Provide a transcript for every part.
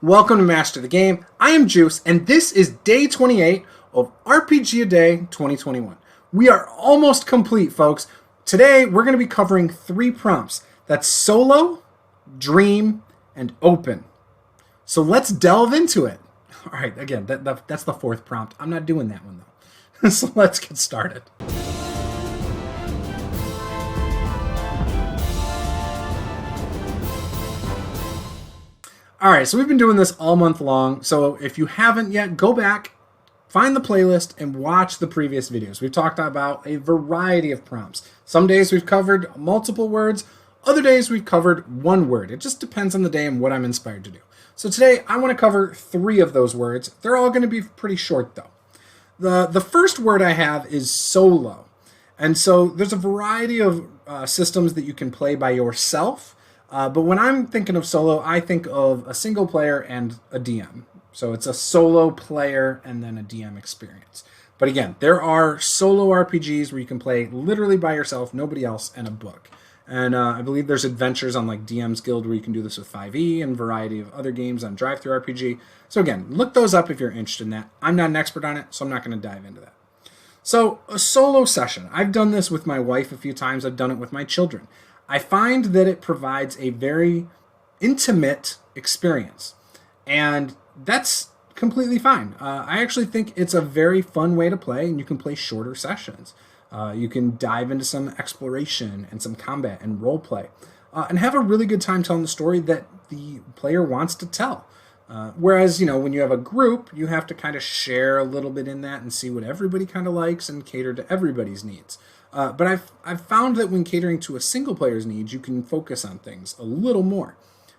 Welcome to Master the Game. I am Juice, and this is day 28 of RPG A Day 2021. We are almost complete, folks. Today, we're going to be covering 3 prompts. That's solo, dream, and open. So let's delve into it. All right, again, that's the 4th prompt. I'm not doing that one, though. So let's get started. All right, so we've been doing this all month long. So if you haven't yet, go back, find the playlist, and watch the previous videos. We've talked about a variety of prompts. Some days we've covered multiple words. Other days we've covered one word. It just depends on the day and what I'm inspired to do. So today I want to cover 3 of those words. They're all going to be pretty short, though. The first word I have is solo. And so there's a variety of systems that you can play by yourself. But when I'm thinking of solo, I think of a single player and a DM. So it's a solo player and then a DM experience. But again, there are solo RPGs where you can play literally by yourself, nobody else, and a book. And I believe there's adventures on like DM's Guild where you can do this with 5e and a variety of other games on Drive-Thru RPG. So again, look those up if you're interested in that. I'm not an expert on it, so I'm not going to dive into that. So a solo session. I've done this with my wife a few times. I've done it with my children. I find that it provides a very intimate experience, and that's completely fine. I actually think it's a very fun way to play, and you can play shorter sessions. You can dive into some exploration and some combat and role play, and have a really good time telling the story that the player wants to tell. Whereas, when you have a group, you have to kind of share a little bit in that and see what everybody kind of likes and cater to everybody's needs. But I've found that when catering to a single player's needs, you can focus on things a little more.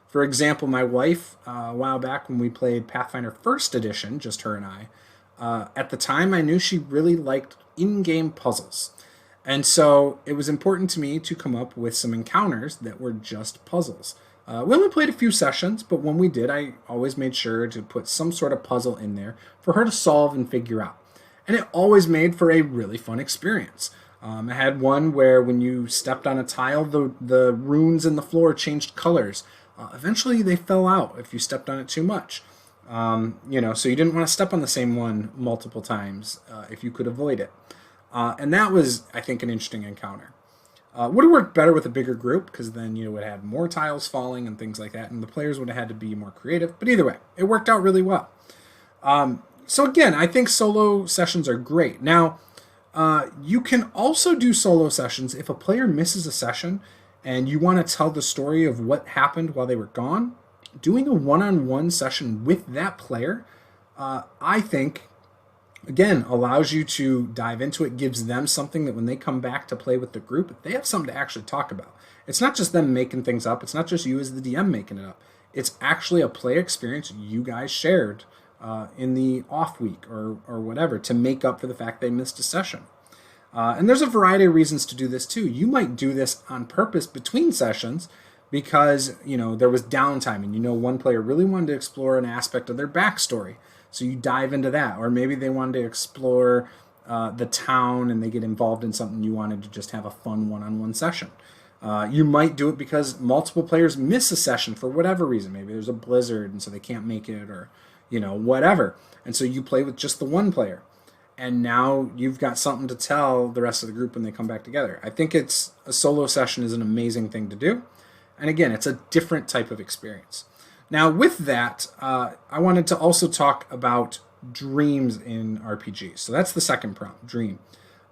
For example, my wife, a while back when we played Pathfinder 1st Edition, just her and I, at the time I knew she really liked in-game puzzles. And so it was important to me to come up with some encounters that were just puzzles. We only played a few sessions, but when we did, I always made sure to put some sort of puzzle in there for her to solve and figure out. And it always made for a really fun experience. I had one where when you stepped on a tile, the runes in the floor changed colors. Eventually, they fell out if you stepped on it too much. So you didn't want to step on the same one multiple times if you could avoid it. And that was, I think, an interesting encounter. Would have worked better with a bigger group because then you would have had more tiles falling and things like that, and the players would have had to be more creative. But either way, it worked out really well. So again, I think solo sessions are great. Now, you can also do solo sessions if a player misses a session and you want to tell the story of what happened while they were gone. Doing a one-on-one session with that player, I think, again, allows you to dive into it, gives them something that when they come back to play with the group, they have something to actually talk about. It's not just them making things up. It's not just you as the DM making it up. It's actually a play experience you guys shared in the off week or whatever to make up for the fact they missed a session. And there's a variety of reasons to do this too. You might do this on purpose between sessions because, there was downtime and one player really wanted to explore an aspect of their backstory. So you dive into that. Or maybe they wanted to explore the town and they get involved in something you wanted to just have a fun one-on-one session. You might do it because multiple players miss a session for whatever reason. Maybe there's a blizzard and so they can't make it or, whatever. And so you play with just the one player. And now you've got something to tell the rest of the group when they come back together. I think a solo session is an amazing thing to do. And again, it's a different type of experience. Now, with that, I wanted to also talk about dreams in RPGs. So that's the second prompt, dream.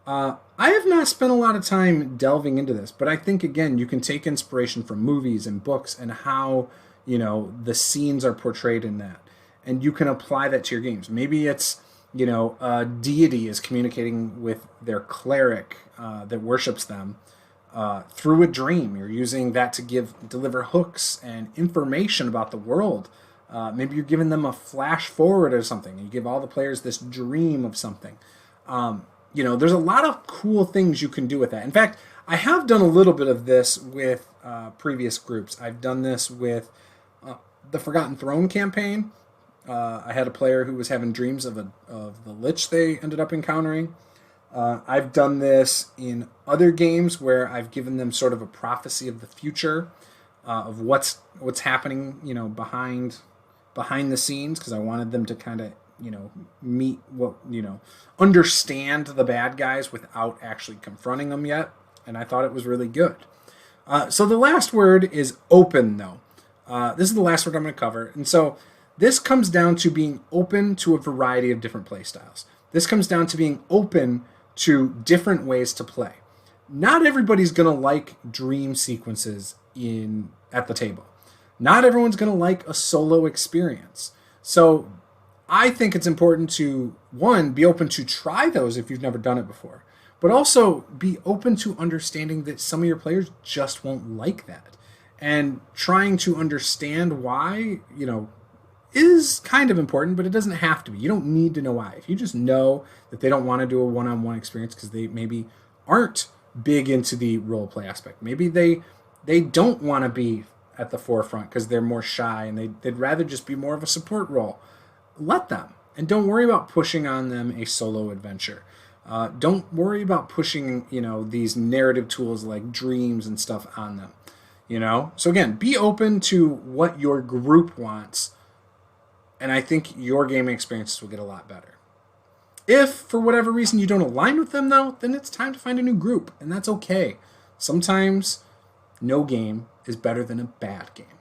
I have not spent a lot of time delving into this, but I think, again, you can take inspiration from movies and books and how, the scenes are portrayed in that. And you can apply that to your games. Maybe it's, a deity is communicating with their cleric that worships them through a dream. You're using that to deliver hooks and information about the world. Maybe you're giving them a flash forward or something. You give all the players this dream of something. There's a lot of cool things you can do with that. In fact, I have done a little bit of this with previous groups. I've done this with the Forgotten Throne campaign. I had a player who was having dreams of the lich they ended up encountering. I've done this in other games where I've given them sort of a prophecy of the future, of what's happening, behind behind the scenes because I wanted them to kind of, meet what, understand the bad guys without actually confronting them yet. And I thought it was really good. So the last word is open, though. This is the last word I'm going to cover. And so this comes down to being open to a variety of different play styles. This comes down to being open to different ways to play. Not everybody's going to like dream sequences at the table. Not everyone's going to like a solo experience. So I think it's important to, one, be open to try those if you've never done it before, but also be open to understanding that some of your players just won't like that. And trying to understand why, is kind of important, but it doesn't have to be. You don't need to know why. If you just know that they don't want to do a one-on-one experience because they maybe aren't big into the role play aspect. Maybe they don't want to be at the forefront because they're more shy and they'd rather just be more of a support role. Let them. And don't worry about pushing on them a solo adventure. Don't worry about pushing, these narrative tools like dreams and stuff on them. So again, be open to what your group wants, and I think your gaming experiences will get a lot better. If, for whatever reason, you don't align with them, though, then it's time to find a new group, and that's okay. Sometimes no game is better than a bad game.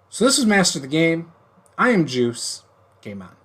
So this was Master the Game. I am Juice. Game on.